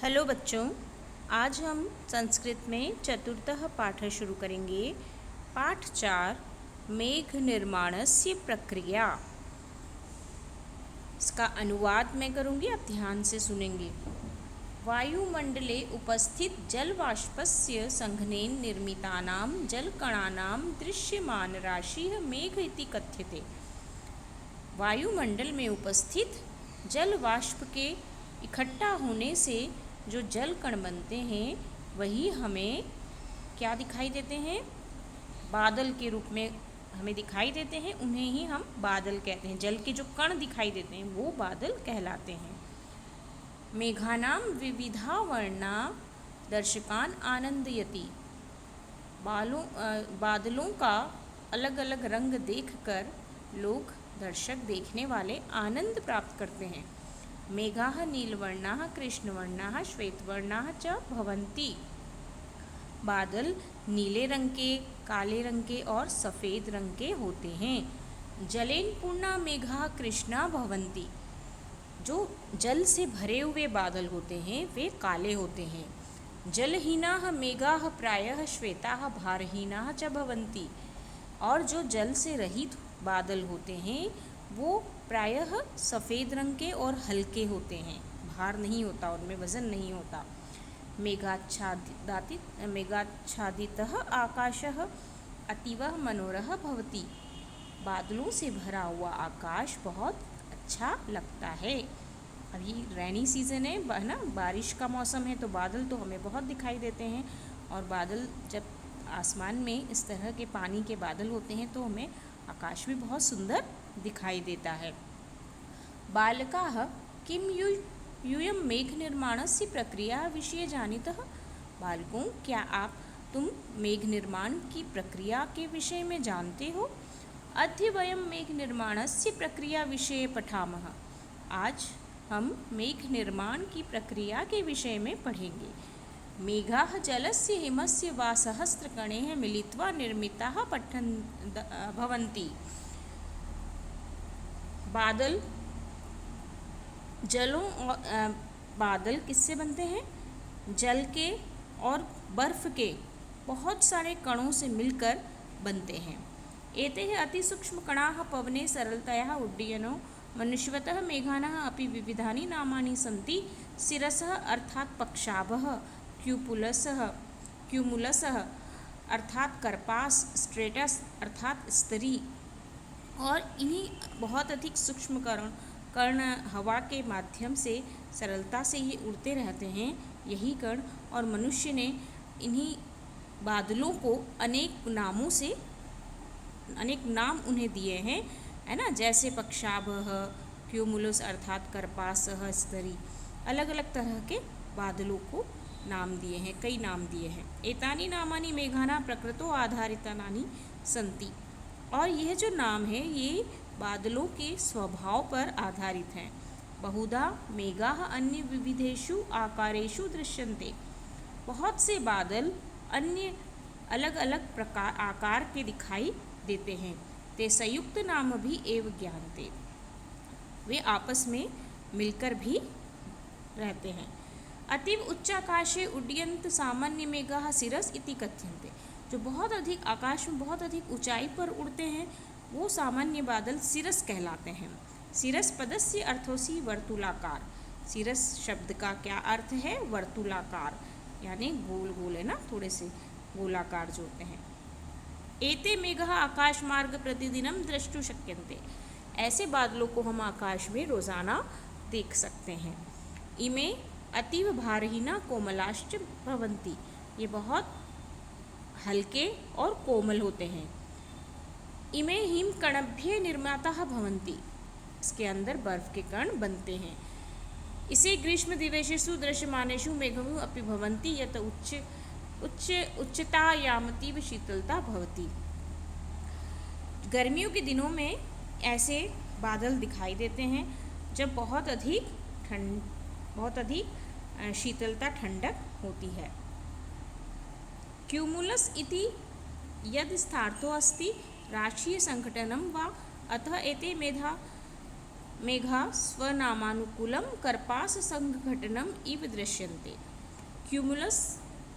Hello बच्चों, आज हम संस्कृत में चतुर्थः पाठ शुरू करेंगे। पाठ 4 मेघ निर्माणस्य प्रक्रिया। इसका अनुवाद मैं करूँगी, आप ध्यान से सुनेंगे। वायुमंडले उपस्थित जलवाष्पस्य संघनेन निर्मितानां जलकणानां दृश्यमान राशिः मेघ इति कथ्यते। वायुमंडल में उपस्थित जल वाष्प के इकट्ठा होने से जो जल कण बनते हैं वही हमें क्या दिखाई देते हैं, बादल के रूप में हमें दिखाई देते हैं। उन्हें ही हम बादल कहते हैं। जल के जो कण दिखाई देते हैं वो बादल कहलाते हैं। मेघानां विविधा वर्णा दर्शकान आनंदयति। बादलों का अलग अलग रंग देखकर लोग, दर्शक, देखने वाले आनंद प्राप्त करते हैं। मेघाः नीलवर्णाः कृष्णवर्णाः श्वेतवर्णाः च भवन्ति। बादल नीले रंग के, काले रंग के और सफ़ेद रंग के होते हैं। जलेन पूर्णा मेघाः कृष्णा भवन्ति। जो जल से भरे हुए बादल होते हैं वे काले होते हैं। जलहीनाः मेघाः प्रायः श्वेताः भारहीनाः च भवन्ति। और जो जल से रहित बादल होते हैं वो प्रायः सफ़ेद रंग के और हल्के होते हैं। भार नहीं होता, उनमें वज़न नहीं होता। मेघाच्छादितः आकाशः अतीव मनोरः भवति। बादलों से भरा हुआ आकाश बहुत अच्छा लगता है। अभी रेनी सीज़न है ना, बारिश का मौसम है, तो बादल तो हमें बहुत दिखाई देते हैं। और बादल जब आसमान में इस तरह के पानी के बादल होते हैं तो हमें आकाश भी बहुत सुंदर दिखाई देता है। बालकाः किं यूयं मेघ निर्माणस्य प्रक्रिया विषये जानीतः। बालकों, क्या तुम मेघ निर्माण की प्रक्रिया के विषय में जानते हो। अद्य वयं मेघ निर्माणस्य प्रक्रिया विषये पठामः। आज हम मेघ निर्माण की प्रक्रिया के विषय में पढ़ेंगे। मेघाः जलस्य हिमस्य वा सहस्रकणैः मिलित्वा निर्मिताः भवन्ति। बादल किससे बनते हैं? जल के और बर्फ के बहुत सारे कणों से मिलकर बनते हैं। एते अतिसूक्ष्मकणाः पवने सरलतया उड्डयनो मनुष्यवतः मेघानाः अपि विविधानि नामानि सन्ति। सिरसः अर्थात् पक्षाभः, क्यूमुलसः अर्थात करपास, स्ट्रेटस अर्थात स्तरी। और इन्हीं बहुत अधिक सूक्ष्म कण हवा के माध्यम से सरलता से ये उड़ते रहते हैं, यही कण। और मनुष्य ने इन्हीं बादलों को अनेक नाम उन्हें दिए हैं, है ना। जैसे पक्षाभः, क्यूमुलस अर्थात करपासः, स्तरी। अलग अलग तरह के बादलों को नाम दिए हैं, कई नाम दिए हैं। एतानि नामानि मेघानां प्रकृतो आधारितानि सन्ति। और यह जो नाम है ये बादलों के स्वभाव पर आधारित हैं। बहुधा मेघाः अन्य विविधेषु आकारेषु दृश्यन्ते। बहुत से बादल अन्य अलग अलग प्रकार आकार के दिखाई देते हैं। ते संयुक्त नाम भी एव ज्ञानते। वे आपस में मिलकर भी रहते हैं। अतीव उच्चाकाशे उड्डयन्त सामान्य मेघाः सिरस इति कथ्यन्ते। जो बहुत अधिक आकाश में बहुत अधिक ऊंचाई पर उड़ते हैं वो सामान्य बादल सिरस कहलाते हैं। सिरस पदस्य अर्थोसी वर्तुलाकार। सिरस शब्द का क्या अर्थ है? वर्तुलाकार, यानी गोल गोल, है ना, थोड़े से गोलाकार जो होते हैं। एते मेघाः आकाश मार्ग प्रतिदिनम द्रष्टुं शक्यन्ते। ऐसे बादलों को हम आकाश में रोज़ाना देख सकते हैं। इमे अतीव भारहीना कोमलाश्च भवन्ति। ये बहुत हल्के और कोमल होते हैं। इमे हिम कणभ्य निर्माताः भवन्ति। इसके अंदर बर्फ के कण बनते हैं। इसे ग्रीष्म दिवसेषु दृश्यमानेषु मेघेषु अपि भवन्ति यत उच्चतायामतीव शीतलता भवति। गर्मियों के दिनों में ऐसे बादल दिखाई देते हैं जब बहुत अधिक शीतलता, ठंडक होती है। क्यूमुलस इति यद स्थार्थो अस्ति राशिय संघटनम वा अतः एते मेघा स्वनामानुकूलम कर्पास संघटनम इव दृश्यन्ते। क्यूमुलस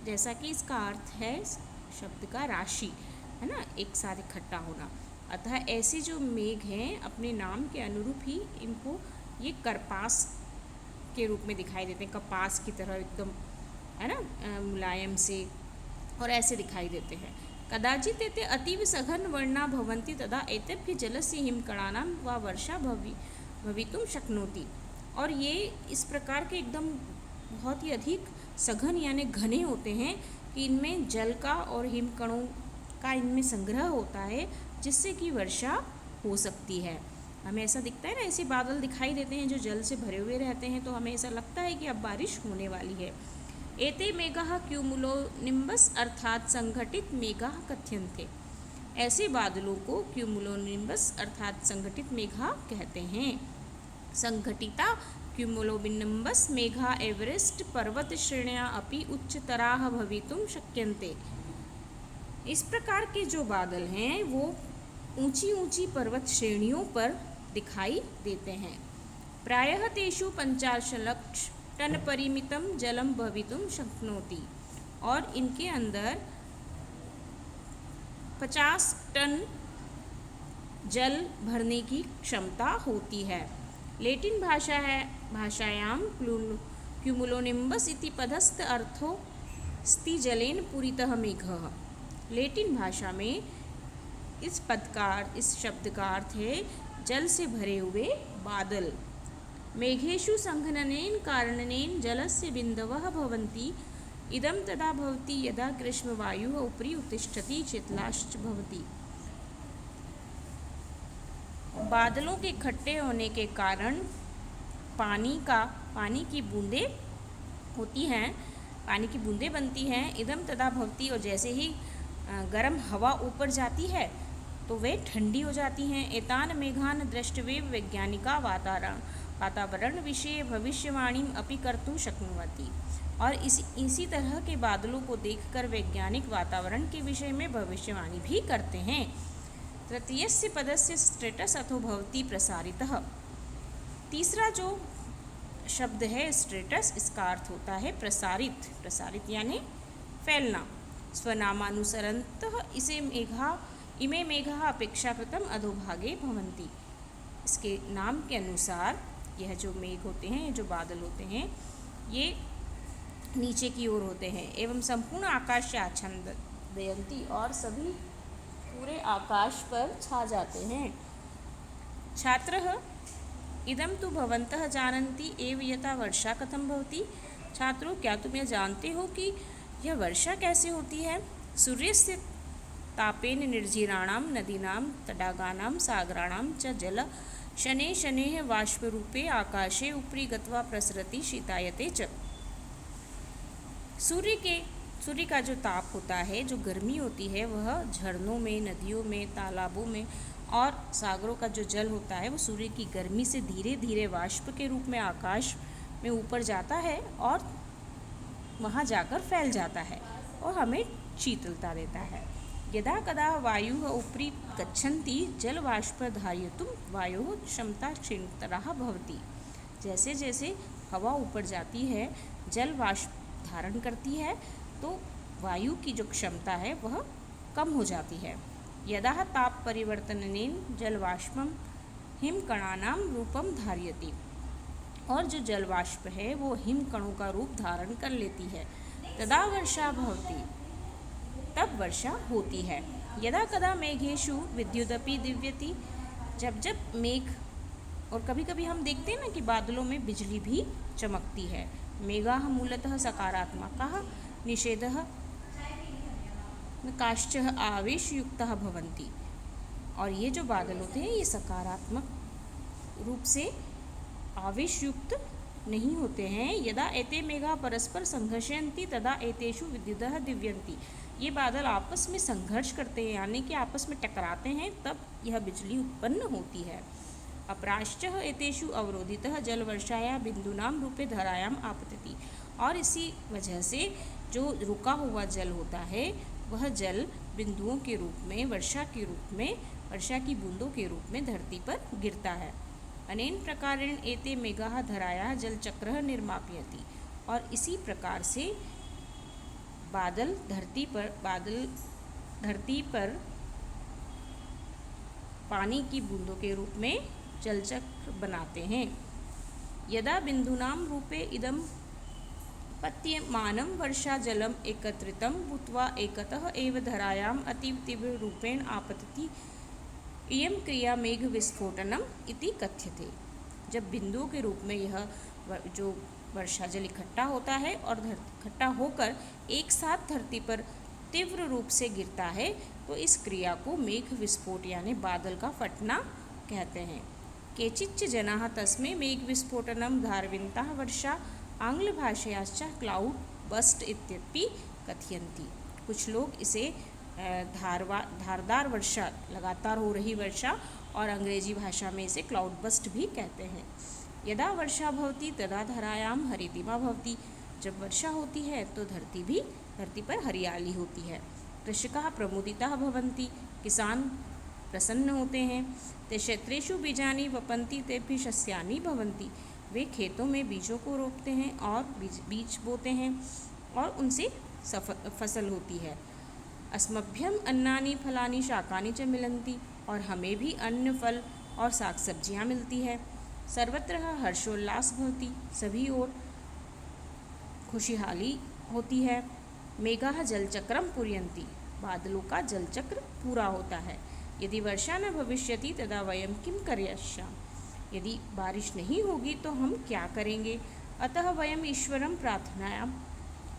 जैसा कि इसका अर्थ है शब्द का राशि, है ना, एक साथ इकट्ठा होना। अतः ऐसे जो मेघ हैं अपने नाम के अनुरूप ही इनको ये कर्पास के रूप में दिखाई देते हैं, कपास की तरह एकदम, है ना, मुलायम से, और ऐसे दिखाई देते हैं। कदाचित एते अतीव सघन वर्णा भवन्ति तदा एतेभ्य जलस्य हिमकणानां वा वर्षा भवितुं शक्नोति। और ये इस प्रकार के एकदम बहुत ही अधिक सघन यानी घने होते हैं कि इनमें जल का और हिमकणों का इनमें संग्रह होता है, जिससे कि वर्षा हो सकती है। हमें ऐसा दिखता है ना, ऐसे बादल दिखाई देते हैं जो जल से भरे हुए रहते हैं, तो हमें ऐसा लगता है कि अब बारिश होने वाली है। एते मेघाः क्यूमुलोनिम्बस अर्थात संघटित मेघाः कथ्यन्ते। ऐसे बादलों को क्यूमुलोनिम्बस अर्थात संघटित मेघा कहते हैं। संघटिता क्यूमुलोनिम्बस मेघा एवरेस्ट पर्वत श्रेण्या अपि उच्चतराः भवितुं शक्यन्ते। इस प्रकार के जो बादल हैं वो ऊंची ऊंची पर्वत श्रेणियों पर दिखाई देते हैं। प्रायः तेषु 50 लक्ष टन परिमितम जलम भवितुं शक्नोति। और इनके अंदर 50 टन जल भरने की क्षमता होती है। लेटिन भाषायां क्यूमुलोनिम्बस इति पदस्थ अर्थो स्ति जलेन पूरितः मेघः। लेटिन भाषा में इस शब्द का अर्थ है जल से भरे हुए बादल। मेघेषु संघननेन कारणेन जलस्य बिन्दवः भवन्ति। इदं तदा भवति यदा ग्रीष्मवायुः उपरि उत्तिष्ठति शीतलाश्च भवति। बादलों के इकट्ठे होने के कारण पानी की बूंदें होती हैं, पानी की बूंदें बनती हैं। इदम तदा भवति, और जैसे ही गर्म हवा ऊपर जाती है तो वे ठंडी हो जाती हैं। एतान मेघान दृष्टवे वैज्ञानिका वातावरण विषये भविष्यवाणीम अपि कर्तुं शक्नुवन्ति। और इसी तरह के बादलों को देखकर वैज्ञानिक वातावरण के विषय में भविष्यवाणी भी करते हैं। तृतीयस्य पदस्य स्ट्रेटस अथो भवति प्रसारितः। तीसरा जो शब्द है स्ट्रेटस, इसका अर्थ होता है प्रसारित। प्रसारित यानी फैलना। स्वनामानुसरन्तः इमे मेघाः अपेक्षाकृतम् अधोभागे भवन्ति। इसके नाम के अनुसार यह जो मेघ होते हैं, जो बादल होते हैं, ये नीचे की ओर होते हैं। एवं संपूर्ण आकाश से आच्छादयन्ति, और सभी पूरे आकाश पर छा जाते हैं। छात्रः इदं तु भवन्तः जानन्ति एव यथा वर्षा कथं भवति। छात्रों, क्या तुम यह जानते हो कि यह वर्षा कैसे होती है। सूर्यस्य तापेन निर्जीराणां नदीनां तडागानां सागराणां च जल शनैः शनैः बाष्परूपे आकाशे उपरि गत्वा प्रसरति शीतायते च। सूर्य का जो ताप होता है, जो गर्मी होती है, वह झरनों में, नदियों में, तालाबों में और सागरों का जो जल होता है वो सूर्य की गर्मी से धीरे धीरे वाष्प के रूप में आकाश में ऊपर जाता है और वहाँ जाकर फैल जाता है और हमें शीतलता देता है। यदा कदा वायुः उपरि गच्छन्ति जलवाष्पधारयितुं वायोः क्षमता क्षीणतरः भवति। जैसे जैसे हवा ऊपर जाती है, जल वाष्प धारण करती है, तो वायु की जो क्षमता है वह कम हो जाती है। यदा ताप परिवर्तनेन जलवाष्पम हिमकणानां रूपम धारयति। और जो जलवाष्प है वो हिमकणों का रूप धारण कर लेती है। तदा वर्षा भवति, तब वर्षा होती है। यदा कदा मेघेषु विद्युदपि दिव्यति। जब जब मेघ, और कभी कभी हम देखते हैं ना कि बादलों में बिजली भी चमकती है। मेघाः मूलतः सकारात्मकाः निषेधः काश्चः आवेशयुक्तः भवन्ति। और ये जो बादल होते हैं ये सकारात्मक रूप से आवेशयुक्त नहीं होते हैं। यदा एते मेघाः परस्पर संघर्षयन्ति तदा एतेषु विद्युतः दिव्यन्ति। ये बादल आपस में संघर्ष करते हैं, यानी कि आपस में टकराते हैं, तब यह बिजली उत्पन्न होती है। अपराश्चः एतेषु अवरोधितः जलवर्षाया बिंदूनां रूपे धरायाम आपतति। और इसी वजह से जो रुका हुआ जल होता है वह जल बिंदुओं के रूप में, वर्षा के रूप में, वर्षा की बूंदों के रूप में धरती पर गिरता है। अनेन प्रकारेण एते मेघाः धरायाः जलचक्रः निर्मापयति। और इसी प्रकार से बादल धरती पर पानी की बूंदों के रूप में जलचक्र बनाते हैं। यदा बिंदूनां रूपे इदं पत्यमानं वर्षा जलम एकत्रितं भूत्वा एकतः एव धरायाम् अतीव तीव्र रूपेण आपतति, इयं क्रिया मेघ विस्फोटनम इति कथ्यते। जब बिंदुओं के रूप में यह जो वर्षा जल इकट्ठा होता है और इकट्ठा होकर एक साथ धरती पर तीव्र रूप से गिरता है, तो इस क्रिया को मेघ विस्फोट यानी बादल का फटना कहते हैं। केचिच्च जनाः तस्मै मेघ विस्फोटनं धारयन्तः वर्षा आंग्लभाषायाश्च क्लाउड बस्ट इत्यपि कथयन्ति। कुछ लोग इसे धारदार वर्षा, लगातार हो रही वर्षा, और अंग्रेजी भाषा में इसे क्लाउड बस्ट भी कहते हैं। यदा वर्षा भवति तदा धरायां हरितिमा भवति। जब वर्षा होती है तो धरती पर हरियाली होती है। कृषकाः प्रमुदिताः भवन्ति, किसान प्रसन्न होते हैं। ते क्षेत्रेषु बीजानि वपन्ति तेभ्यः सस्यानि भवन्ति। वे खेतों में बीजों को रोपते हैं और बीज बोते हैं और उनसे फसल होती है। अस्मभ्यम अन्नानि फलानि शाकानि च मिलन्ति। और हमें भी अन्न, फल और साग सब्जियाँ मिलती है। सर्वत्र हर्षोल्लास भवति, सभी ओर खुशहाली होती है। मेघाः जलचक्रम पूरयन्ति, बादलों का जलचक्र पूरा होता है। यदि वर्षा न भविष्यति तदा वयं किं कर्यस्याम, यदि बारिश नहीं होगी तो हम क्या करेंगे। अतः वयम ईश्वरं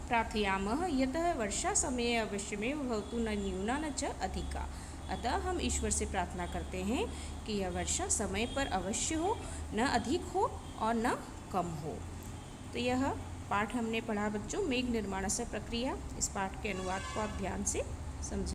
प्रार्थयामः यतः वर्षा समये अवश्यमेव भवतु न न्यूना न च अधिका। अतः हम ईश्वर से प्रार्थना करते हैं कि यह वर्षा समय पर अवश्य हो, न अधिक हो और न कम हो। तो यह पाठ हमने पढ़ा बच्चों, मेघ निर्माणस्य प्रक्रिया। इस पाठ के अनुवाद को आप ध्यान से समझें।